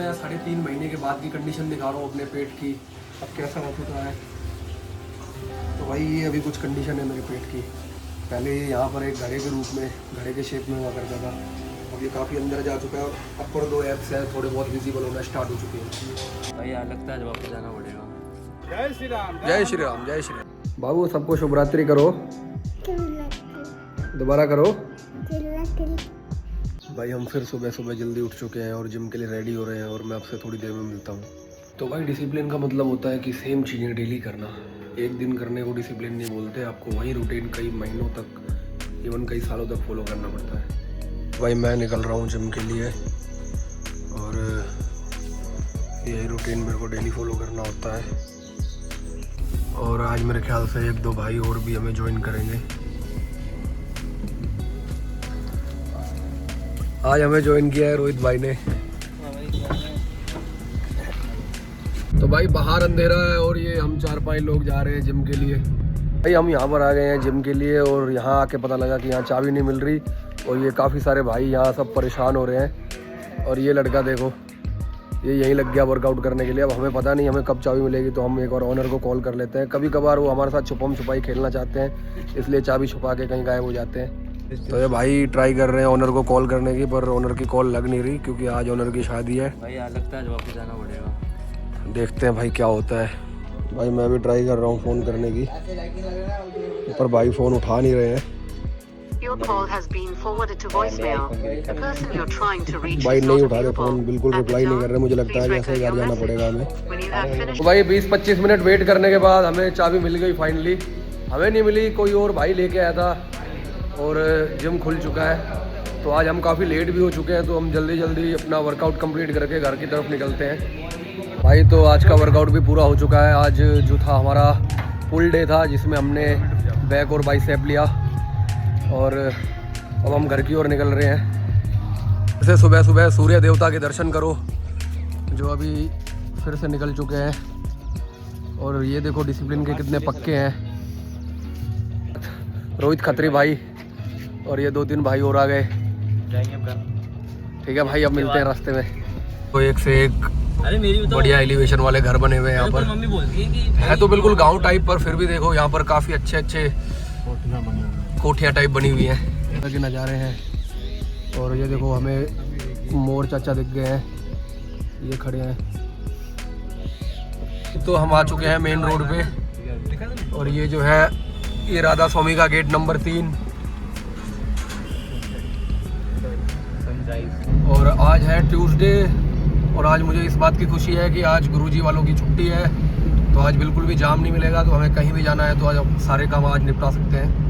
मैं 3.5 महीने के बाद की कंडीशन दिखा रहा हूँ अपने पेट की, अब कैसा हो चुका है। तो भाई ये अभी कुछ कंडीशन है मेरे पेट की। पहले ये यहाँ पर एक घड़े के रूप में, घड़े के शेप में हुआ करता था, अब ये काफ़ी अंदर जा चुका है और अपर 2 एप्स है थोड़े बहुत विजिबल होना स्टार्ट हो चुके हैं। भाई यार लगता है वापस जाना पड़ेगा। जय श्री राम, जय श्री राम, जय श्री राम। बाबू सबको शुभ रात्रि करो, दोबारा करो। भाई हम फिर सुबह सुबह जल्दी उठ चुके हैं और जिम के लिए रेडी हो रहे हैं और मैं आपसे थोड़ी देर में मिलता हूँ। तो भाई डिसिप्लिन का मतलब होता है कि सेम चीज़ें डेली करना। एक दिन करने को डिसिप्लिन नहीं बोलते, आपको वही रूटीन कई महीनों तक, इवन कई सालों तक फॉलो करना पड़ता है। भाई मैं निकल रहा हूँ जिम के लिए और यही रूटीन मेरे को डेली फॉलो करना होता है। और आज मेरे ख्याल से 1-2 भाई और भी हमें ज्वाइन करेंगे। आज हमें ज्वाइन किया है रोहित भाई ने। तो भाई बाहर अंधेरा है और ये हम 4-5 लोग जा रहे हैं जिम के लिए। भाई हम यहाँ पर आ गए हैं जिम के लिए और यहाँ आके पता लगा कि यहाँ चाबी नहीं मिल रही और ये काफ़ी सारे भाई यहाँ सब परेशान हो रहे हैं। और ये लड़का देखो, ये यहीं लग गया वर्कआउट करने के लिए। अब हमें पता नहीं हमें कब चाबी मिलेगी, तो हम एक बार ओनर को कॉल कर लेते हैं। कभी कभार वो हमारे साथ छुपम छुपाई खेलना चाहते हैं, इसलिए चाबी छुपा के कहीं गायब हो जाते हैं। तो ये भाई ट्राई कर रहे हैं ओनर को कॉल करने की, पर ओनर की कॉल लग नहीं रही क्योंकि आज ओनर की शादी है। भाई यार लगता है वापस जाना पड़ेगा। देखते हैं भाई क्या होता है। भाई मैं भी ट्राई कर रहा हूँ फ़ोन करने की, पर भाई फ़ोन उठा नहीं रहे हैं। भाई नहीं उठा रहे फ़ोन, बिल्कुल रिप्लाई नहीं कर रहे। मुझे लगता है कि ऐसे ही घर जाना पड़ेगा हमें। तो भाई 20-25 मिनट वेट करने के बाद हमें चाबी मिल गई फाइनली। हमें नहीं मिली, कोई और भाई लेके आया था और जिम खुल चुका है। तो आज हम काफ़ी लेट भी हो चुके हैं, तो हम जल्दी जल्दी अपना वर्कआउट कंप्लीट करके घर की तरफ निकलते हैं। भाई तो आज का वर्कआउट भी पूरा हो चुका है। आज जो था हमारा फुल डे था, जिसमें हमने बैक और बाइसेप लिया और अब हम घर की ओर निकल रहे हैं। जैसे सुबह सुबह सूर्य देवता के दर्शन करो जो अभी फिर से निकल चुके हैं। और ये देखो डिसिप्लिन के कितने पक्के हैं। रोहित खत्री भाई और ये 2-3 भाई और आ गए। ठीक है भाई, अब मिलते हैं रास्ते में। तो एक से एक बढ़िया एलिवेशन वाले घर बने हुए हैं यहाँ पर। मम्मी बोलती है कि है तो बिल्कुल गांव टाइप, पर फिर भी देखो यहाँ पर काफ़ी अच्छे कोठियाँ टाइप बनी हुई हैं। के नज़ारे हैं। और ये देखो हमें मोर चाचा दिख गए हैं, ये खड़े हैं। तो हम आ चुके हैं मेन रोड पे और ये जो है ये राधा स्वामी का गेट नंबर 3। और आज है ट्यूसडे और आज मुझे इस बात की खुशी है कि आज गुरुजी वालों की छुट्टी है, तो आज बिल्कुल भी जाम नहीं मिलेगा। तो हमें कहीं भी जाना है तो आज हम सारे काम आज निपटा सकते हैं।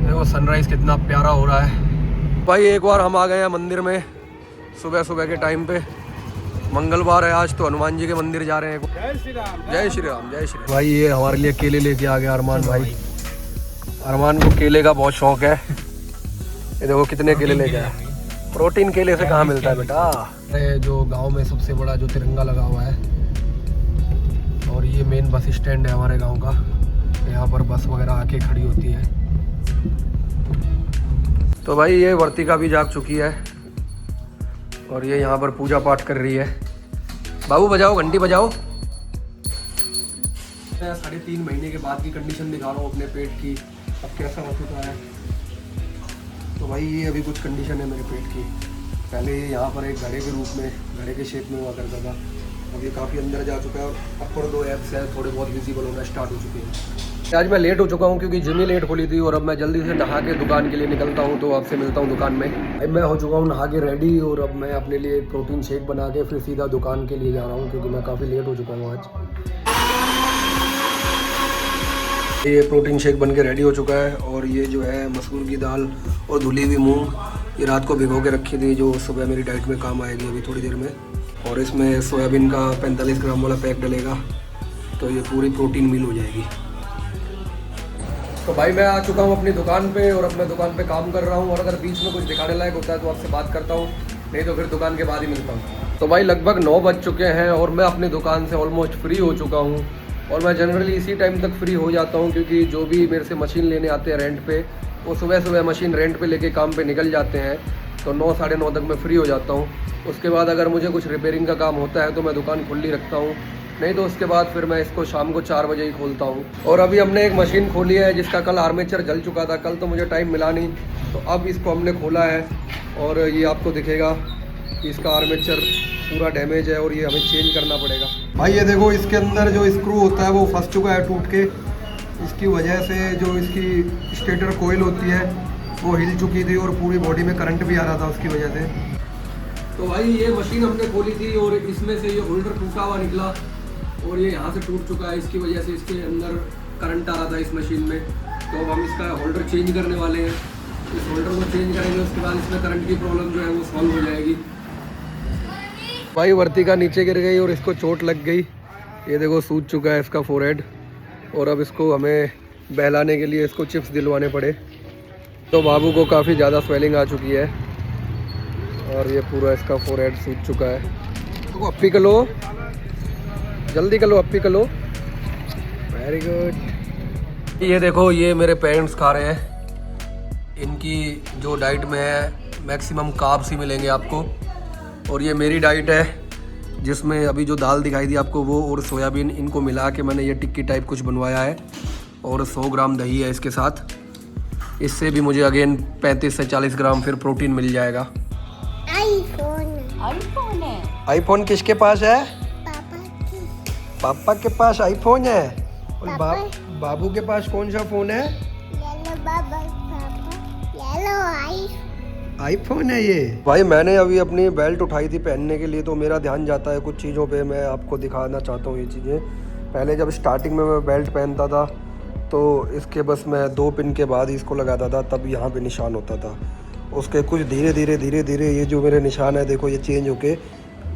देखो सनराइज़ कितना प्यारा हो रहा है। भाई एक बार हम आ गए हैं मंदिर में सुबह सुबह के टाइम पे। मंगलवार है आज, तो हनुमान जी के मंदिर जा रहे हैं। जय श्री राम, जय श्री राम, जय श्री राम। भाई ये हमारे लिए केले लेके आ गया अरमान भाई। अरमान को केले का बहुत शौक है। ये देखो कितने केले लेके आया। प्रोटीन केले से कहाँ मिलता है बेटा। जो गांव में सबसे बड़ा जो तिरंगा लगा हुआ है और ये मेन बस स्टैंड है हमारे गांव का। यहाँ पर बस वगैरह आके खड़ी होती है। तो भाई ये वर्तिका भी जाग चुकी है और ये यहाँ पर पूजा पाठ कर रही है। बाबू बजाओ, घंटी बजाओ। मैं 3.5 महीने के बाद की कंडीशन दिखा रहा हूँ अपने पेट की, अब कैसा हो चुका है। तो भाई ये अभी कुछ कंडीशन है मेरे पेट की। पहले ये यहाँ पर एक घड़े के रूप में, घड़े के शेप में हुआ करता था, अब ये काफ़ी अंदर जा चुका है और अपर 2 एप्स है थोड़े बहुत विजिबल होना स्टार्ट हो चुके हैं। आज मैं लेट हो चुका हूँ क्योंकि जिम ही लेट खोली थी और अब मैं जल्दी से नहा के दुकान के लिए निकलता हूँ। तो आपसे मिलता हूँ दुकान में। अब मैं हो चुका हूँ नहा के रेडी और अब मैं अपने लिए प्रोटीन शेक बना के फिर सीधा दुकान के लिए जा रहा हूँ क्योंकि मैं काफ़ी लेट हो चुका हूँ आज। ये प्रोटीन शेक बन के रेडी हो चुका है और ये जो है मसूर की दाल और धुली हुई मूंग, ये रात को भिगो के रखी थी, जो सुबह मेरी डाइट में काम आएगी अभी थोड़ी देर में। और इसमें सोयाबीन का 45 ग्राम वाला पैक डलेगा, तो ये पूरी प्रोटीन मील हो जाएगी। तो भाई मैं आ चुका हूँ अपनी दुकान पे और अब मैं दुकान पे काम कर रहा हूँ। और अगर बीच में कुछ दिखाने लायक होता है तो आपसे बात करता हूँ, नहीं तो फिर दुकान के बाद ही मिलता हूँ। तो भाई लगभग 9 बज चुके हैं और मैं अपनी दुकान से ऑलमोस्ट फ्री हो चुका हूँ। और मैं जनरली इसी टाइम तक फ्री हो जाता हूँ क्योंकि जो भी मेरे से मशीन लेने आते हैं रेंट पे, वो सुबह सुबह मशीन रेंट पे लेके काम पे निकल जाते हैं। तो 9 साढ़े 9 तक मैं फ्री हो जाता हूँ। उसके बाद अगर मुझे कुछ रिपेयरिंग का काम होता है तो मैं दुकान खुली रखता हूँ, नहीं तो उसके बाद फिर मैं इसको शाम को 4 बजे ही खोलता हूँ। और अभी हमने एक मशीन खोली है जिसका कल आर्मेचर जल चुका था, कल तो मुझे टाइम मिला नहीं, तो अब इसको हमने खोला है और ये आपको दिखेगा कि इसका आर्मेचर पूरा डैमेज है और ये हमें चेंज करना पड़ेगा। भाई ये देखो, इसके अंदर जो स्क्रू होता है वो फंस चुका है टूट के, इसकी वजह से जो इसकी स्टेटर कोयल होती है वो हिल चुकी थी और पूरी बॉडी में करंट भी आ रहा था उसकी वजह से। तो भाई ये मशीन हमने खोली थी और इसमें से ये होल्डर टूटा हुआ निकला और ये यहाँ से टूट चुका है, इसकी वजह से इसके अंदर करंट आ रहा था इस मशीन में। तो अब हम इसका होल्डर चेंज करने वाले हैं, इस होल्डर को चेंज करेंगे, उसके बाद इसमें करंट की प्रॉब्लम जो है वो सॉल्व हो जाएगी। भाई वर्तिका नीचे गिर गई और इसको चोट लग गई, ये देखो सूज चुका है इसका फोरहेड, और अब इसको हमें बहलाने के लिए इसको चिप्स दिलवाने पड़े। तो बाबू को काफ़ी ज़्यादा स्वेलिंग आ चुकी है और ये पूरा इसका फोरहेड सूज चुका है। तो अप्पी कलो, जल्दी कलो, अप्पी कलो, वेरी गुड। ये देखो, ये मेरे पेरेंट्स खा रहे हैं, इनकी जो डाइट में है मैक्सिमम कार्ब्स ही मिलेंगे आपको, और ये मेरी डाइट है जिसमें अभी जो दाल दिखाई दी आपको वो और सोयाबीन, इनको मिला के मैंने ये टिक्की टाइप कुछ बनवाया है, और 100 ग्राम दही है इसके साथ। इससे भी मुझे अगेन 35 से 40 ग्राम फिर प्रोटीन मिल जाएगा। आईफोन है। आईफोन किसके पास है? पापा के पास आईफोन है। और बाबू के पास कौन सा फ़ोन है? आईफोन है ये। भाई मैंने अभी अपनी बेल्ट उठाई थी पहनने के लिए, तो मेरा ध्यान जाता है कुछ चीज़ों पे, मैं आपको दिखाना चाहता हूँ ये चीज़ें। पहले जब स्टार्टिंग में मैं बेल्ट पहनता था तो इसके बस मैं 2 पिन के बाद ही इसको लगाता था, तब यहाँ पे निशान होता था। उसके कुछ धीरे धीरे ये जो मेरे निशान है देखो, ये चेंज होके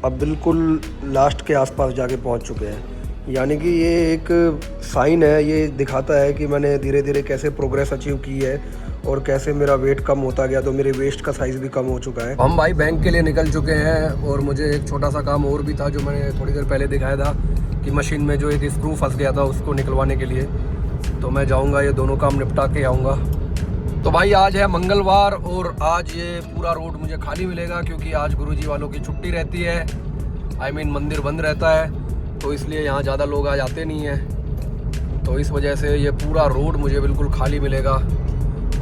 अब बिल्कुल लास्ट के आसपास जाके पहुँच चुके हैं। यानी कि ये एक साइन है, ये दिखाता है कि मैंने धीरे धीरे कैसे प्रोग्रेस अचीव की है और कैसे मेरा वेट कम होता गया, तो मेरे वेस्ट का साइज़ भी कम हो चुका है। हम भाई बैंक के लिए निकल चुके हैं और मुझे एक छोटा सा काम और भी था जो मैंने थोड़ी देर पहले दिखाया था कि मशीन में जो एक स्क्रू फंस गया था उसको निकलवाने के लिए, तो मैं जाऊंगा, ये दोनों काम निपटा के आऊँगा। तो भाई आज है मंगलवार और आज ये पूरा रोड मुझे खाली मिलेगा क्योंकि आज गुरुजी वालों की छुट्टी रहती है, मंदिर बंद रहता है, तो इसलिए यहाँ ज़्यादा लोग आज आते नहीं हैं। तो इस वजह से ये पूरा रोड मुझे बिल्कुल खाली मिलेगा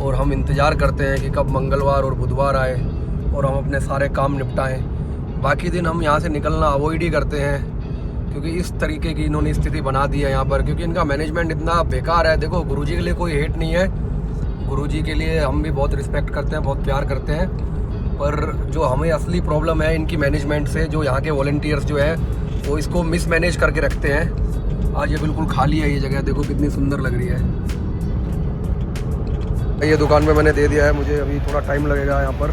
और हम इंतज़ार करते हैं कि कब मंगलवार और बुधवार आए और हम अपने सारे काम निपटाएं। बाकी दिन हम यहाँ से निकलना अवॉइड ही करते हैं क्योंकि इस तरीके की इन्होंने स्थिति बना दी है यहाँ पर, क्योंकि इनका मैनेजमेंट इतना बेकार है। देखो, गुरुजी के लिए कोई हेट नहीं है, गुरुजी के लिए हम भी बहुत रिस्पेक्ट करते हैं, बहुत प्यार करते हैं, पर जो हमें असली प्रॉब्लम है इनकी मैनेजमेंट से, जो यहाँ के वॉलंटियर्स जो है वो इसको मिसमैनेज करके रखते हैं। आज ये बिल्कुल खाली है ये जगह, देखो कितनी सुंदर लग रही है। ये दुकान में मैंने दे दिया है, मुझे अभी थोड़ा टाइम लगेगा यहाँ पर।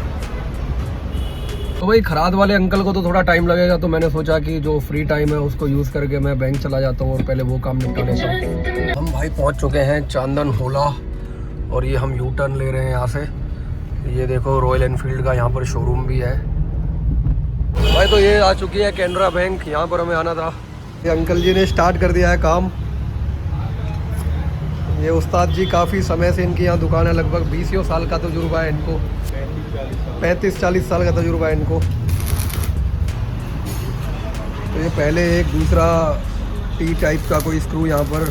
तो भाई खराद वाले अंकल को तो थोड़ा टाइम लगेगा, तो मैंने सोचा कि जो फ्री टाइम है उसको यूज़ करके मैं बैंक चला जाता हूँ और पहले वो काम निपटा लेता हूँ। हम भाई पहुँच चुके हैं चांदन होला और ये हम यू टर्न ले रहे हैं यहाँ से। ये देखो रॉयल एनफील्ड का यहाँ पर शोरूम भी है भाई। तो ये आ चुकी है कैनरा बैंक, यहाँ पर हमें आना था। ये अंकल जी ने स्टार्ट कर दिया है काम। ये उस्ताद जी काफ़ी समय से इनकी यहाँ दुकान है, लगभग 20 साल का तजुर्बा है इनको, 35-40 साल का तजुर्बा है इनको। तो ये पहले एक दूसरा टी टाइप का कोई स्क्रू यहाँ पर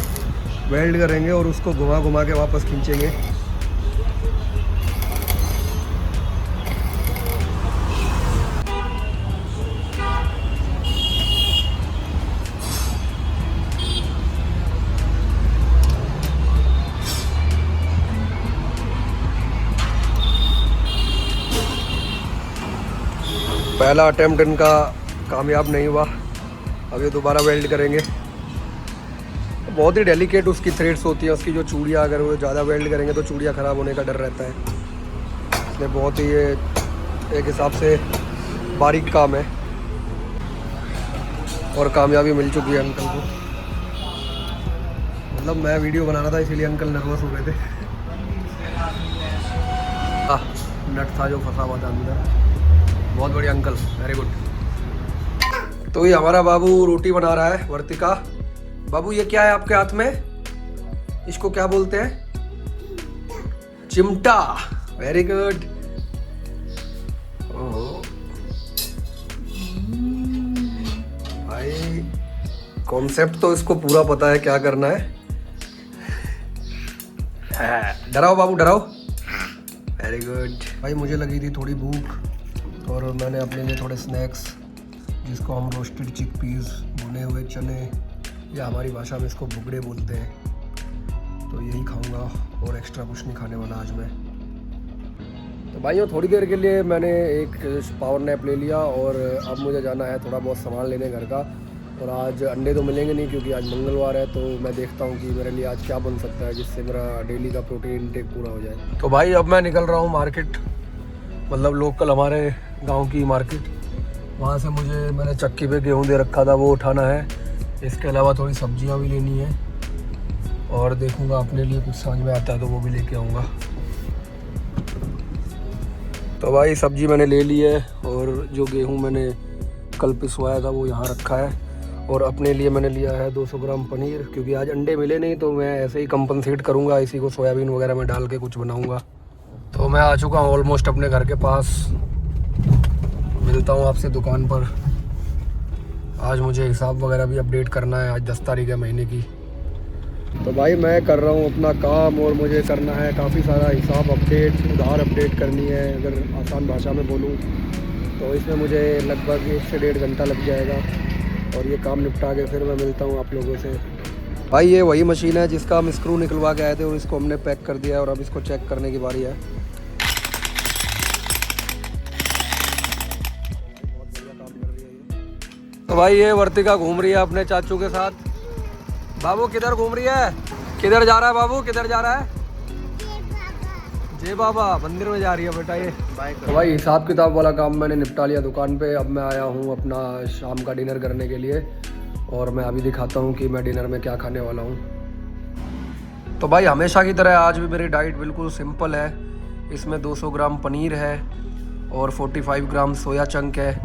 वेल्ड करेंगे और उसको घुमा घुमा के वापस खींचेंगे। पहला अटेम्प्ट इनका कामयाब नहीं हुआ, अब ये दोबारा वेल्ड करेंगे। बहुत ही डेलिकेट उसकी थ्रेड्स होती है, उसकी जो चूड़ियाँ, अगर वो ज़्यादा वेल्ड करेंगे तो चूड़ियाँ ख़राब होने का डर रहता है, इसलिए बहुत ही ये एक हिसाब से बारीक काम है और कामयाबी मिल चुकी है अंकल को। मतलब मैं वीडियो बना रहा था इसीलिए अंकल नर्वस हो गए थे। नट था जो फंसा हुआ था अंदर। बहुत बढ़िया अंकल, वेरी गुड। तो ये हमारा बाबू रोटी बना रहा है। वर्तिका, बाबू ये क्या है आपके हाथ में? इसको क्या बोलते हैं? चिमटा। Very good. कॉन्सेप्ट तो इसको पूरा पता है क्या करना है। डराओ बाबू डराओ। वेरी गुड भाई। मुझे लगी थी थोड़ी भूख और मैंने अपने लिए थोड़े स्नैक्स, जिसको हम रोस्टेड चिकपीस, भुने हुए चने, या हमारी भाषा में इसको बुगड़े बोलते हैं, तो यही खाऊंगा और एक्स्ट्रा कुछ नहीं खाने वाला आज मैं। तो भाइयों थोड़ी देर के लिए मैंने एक पावर नैप ले लिया और अब मुझे जाना है थोड़ा बहुत सामान लेने घर का। और आज अंडे तो मिलेंगे नहीं क्योंकि आज मंगलवार है, तो मैं देखता हूँ कि मेरे लिए आज क्या बन सकता है जिससे मेरा डेली का प्रोटीन इंटेक पूरा हो जाए। तो भाई अब मैं निकल रहा हूँ मार्केट, मतलब लोकल हमारे गांव की मार्केट। वहाँ से मैंने चक्की पे गेहूँ दे रखा था, वो उठाना है। इसके अलावा थोड़ी सब्जियाँ भी लेनी है और देखूँगा अपने लिए कुछ समझ में आता है तो वो भी लेके आऊँगा। तो भाई सब्जी मैंने ले ली है और जो गेहूँ मैंने कल पिसवाया था वो यहाँ रखा है। और अपने लिए मैंने लिया है 200 ग्राम पनीर, क्योंकि आज अंडे मिले नहीं तो मैं ऐसे ही कंपनसेट करूँगा, इसी को सोयाबीन वगैरह में डाल के कुछ बनाऊँगा। तो मैं आ चुका हूँ ऑलमोस्ट अपने घर के पास। मिलता हूँ आपसे दुकान पर। आज मुझे हिसाब वगैरह भी अपडेट करना है, आज 10 तारीख है महीने की। तो भाई मैं कर रहा हूँ अपना काम और मुझे करना है काफ़ी सारा हिसाब अपडेट, उधार अपडेट करनी है। अगर आसान भाषा में बोलूँ तो इसमें मुझे लगभग 1 से 1.5 घंटा लग जाएगा और ये काम निपटा के फिर मैं मिलता हूँ आप लोगों से। भाई ये वही मशीन है जिसका हम स्क्रू निकलवा के आए थे और इसको हमने पैक कर दिया है और अब इसको चेक करने की बारी है। तो भाई ये वर्तिका घूम रही है अपने चाचू के साथ। बाबू किधर घूम रही है? किधर जा रहा है बाबू, किधर जा रहा है? जय बाबा मंदिर में जा रही है बेटा ये। तो भाई हिसाब किताब वाला काम मैंने निपटा लिया दुकान पे। अब मैं आया हूँ अपना शाम का डिनर करने के लिए और मैं अभी दिखाता हूँ कि मैं डिनर में क्या खाने वाला हूँ। तो भाई हमेशा की तरह आज भी मेरी डाइट बिल्कुल सिंपल है। इसमें 200 ग्राम पनीर है और 45 ग्राम सोया चंक है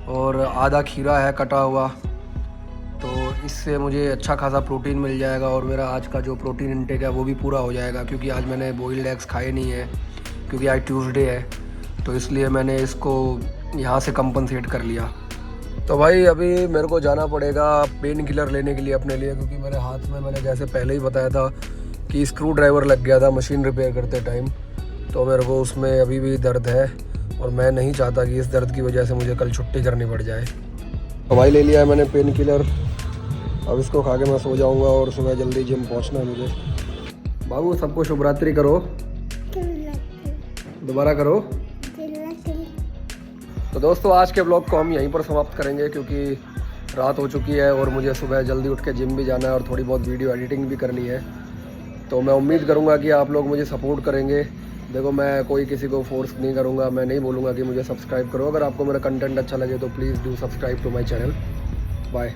और आधा खीरा है कटा हुआ। तो इससे मुझे अच्छा खासा प्रोटीन मिल जाएगा और मेरा आज का जो प्रोटीन इंटेक है वो भी पूरा हो जाएगा, क्योंकि आज मैंने बॉइल्ड एग्स खाए नहीं है क्योंकि आज ट्यूसडे है, तो इसलिए मैंने इसको यहाँ से कंपनसेट कर लिया। तो भाई अभी मेरे को जाना पड़ेगा पेन किलर लेने के लिए अपने लिए, क्योंकि मेरे हाथ में मैंने जैसे पहले ही बताया था कि स्क्रू ड्राइवर लग गया था मशीन रिपेयर करते टाइम, तो मेरे को उसमें अभी भी दर्द है और मैं नहीं चाहता कि इस दर्द की वजह से मुझे कल छुट्टी करनी पड़ जाए। तो भाई ले लिया है मैंने पेन किलर, अब इसको खा के मैं सो जाऊंगा और सुबह जल्दी जिम पहुंचना है मुझे। बाबू सबको शुभ रात्रि करो, दोबारा करो। तो दोस्तों आज के ब्लॉग को हम यहीं पर समाप्त करेंगे क्योंकि रात हो चुकी है और मुझे सुबह जल्दी उठ के जिम भी जाना है और थोड़ी बहुत वीडियो एडिटिंग भी करनी है। तो मैं उम्मीद करूंगा कि आप लोग मुझे सपोर्ट करेंगे। देखो मैं कोई किसी को फोर्स नहीं करूंगा, मैं नहीं बोलूँगा कि मुझे सब्सक्राइब करो। अगर आपको मेरा कंटेंट अच्छा लगे तो please do subscribe to my channel. Bye.